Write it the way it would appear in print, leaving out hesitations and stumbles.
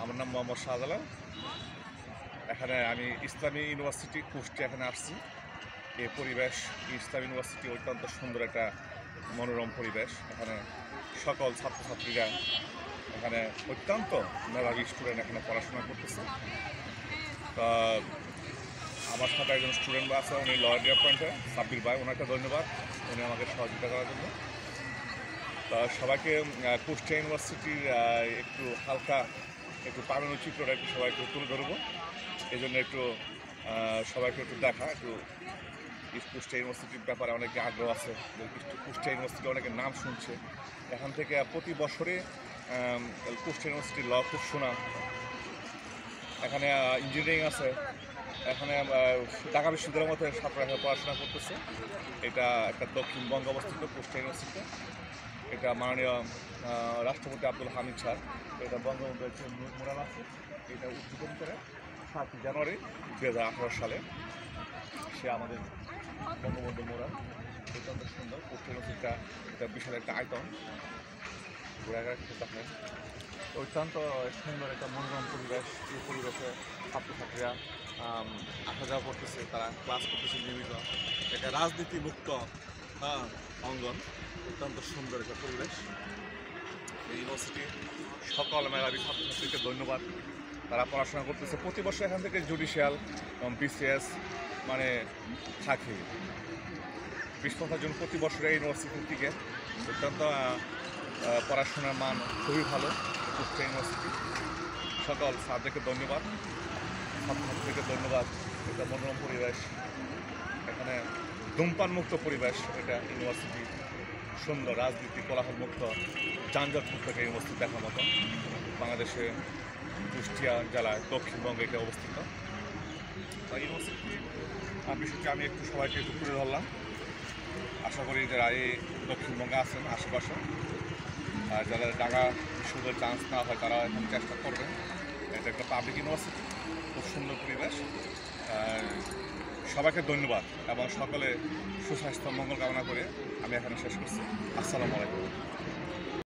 আমার নাম মোহাম্মদ শাহজালাল। এখানে আমি ইসলামী ইউনিভার্সিটি কুষ্টিয়া এখানে আসছি। এই পরিবেশ ইসলামী ইউনিভার্সিটি অত্যন্ত সুন্দর একটা মনোরম পরিবেশ। এখানে সকল ছাত্রছাত্রীরা এখানে অত্যন্ত মেধাবী স্টুডেন্ট এখানে পড়াশোনা করতেছে। তা আমার সাথে একজন স্টুডেন্ট আছে, উনি লয়ার ডিপার্টমেন্টে, সাব্বির ভাই, ওনাকে ধন্যবাদ উনি আমাকে সহযোগিতা করার জন্য। তা সবাইকে কুষ্টিয়া ইউনিভার্সিটির একটু হালকা একটু প্রামাণ্য চিত্রটা একটু সবাইকে তুলে ধরবো। এই জন্য একটু সবাইকে একটু দেখা, একটু কুষ্টিয়া ইউনিভার্সিটির ব্যাপারে অনেকে আগ্রহ আছে। কুষ্টিয়া ইউনিভার্সিটি অনেকের নাম শুনছে। এখান থেকে প্রতি বছরে কুষ্টিয়া ইউনিভার্সিটির ল খুব সুনাম। এখানে ইঞ্জিনিয়ারিং আছে। এখানে ঢাকা বিশ্ববিদ্যালয়ের মধ্যে ছাত্ররা এখানে পড়াশোনা করতেছে। এটা একটা দক্ষিণবঙ্গে অবস্থিত কুষ্টিয়া ইউনিভার্সিটি। এটা মাননীয় রাষ্ট্রপতি আব্দুল হামিদ স্যার, এটা বঙ্গবন্ধু একটি মুরাল আছে, এটা উদ্বোধন করে 7 জানুয়ারি 2018 সালে। সে আমাদের বঙ্গবন্ধু মুরাল অত্যন্ত সুন্দর। কুষ্টিয়া ইউনিভার্সিটিটা এটা বিশাল একটা আয়তন, ঘোরাঘাট দেখেন। অত্যন্ত সুন্দর একটা মনোরম পরিবেশ। এই পরিবেশে ছাত্রছাত্রীরা আসা যাওয়া করতেছে, তারা ক্লাস করতেছে নিয়মিত। এটা রাজনীতি মুক্ত অঙ্গন, অত্যন্ত সুন্দর একটা পরিবেশ। এই ইউনিভার্সিটি সকল মেধাবী ছাত্রছাত্রীকে ধন্যবাদ, তারা পড়াশোনা করতেছে। প্রতি বছর এখান থেকে জুডিশিয়াল এবং বিসিএস মানে থাকে 20-50 জন প্রতি বছর এই ইউনিভার্সিটির থেকে। অত্যন্ত পড়াশোনার মান খুবই ভালো কুষ্টিয়া ইউনিভার্সিটি। সকল স্যারদেরকে ধন্যবাদ, ছাত্রছাত্রীদেরকে ধন্যবাদ। এটা মনোরম পরিবেশ, এখানে ধূমপান মুক্ত পরিবেশ। এটা ইউনিভার্সিটি সুন্দর, রাজনীতি কোলাহল মুক্ত, যানজট মুক্ত একটা ইউনিভার্সিটি দেখার মতো। বাংলাদেশে কুষ্টিয়া জেলায় দক্ষিণবঙ্গে এটা অবস্থিত। ইউনিভার্সিটি বিষয়টি আমি একটু সবাইকে একটু তুলে ধরলাম। আশা করি যারা এই দক্ষিণবঙ্গে আছেন আশেপাশে, আর যারা ঢাকা বিশ্ববিদ্যালয়ের চান্স না হয় তারা এখন চেষ্টা করবেন। এটা একটা পাবলিক ইউনিভার্সিটি, খুব সুন্দর পরিবেশ। সবাইকে ধন্যবাদ এবং সকলে সুস্বাস্থ্য মঙ্গল কামনা করে আমি এখানে শেষ করছি। আসসালামু আলাইকুম।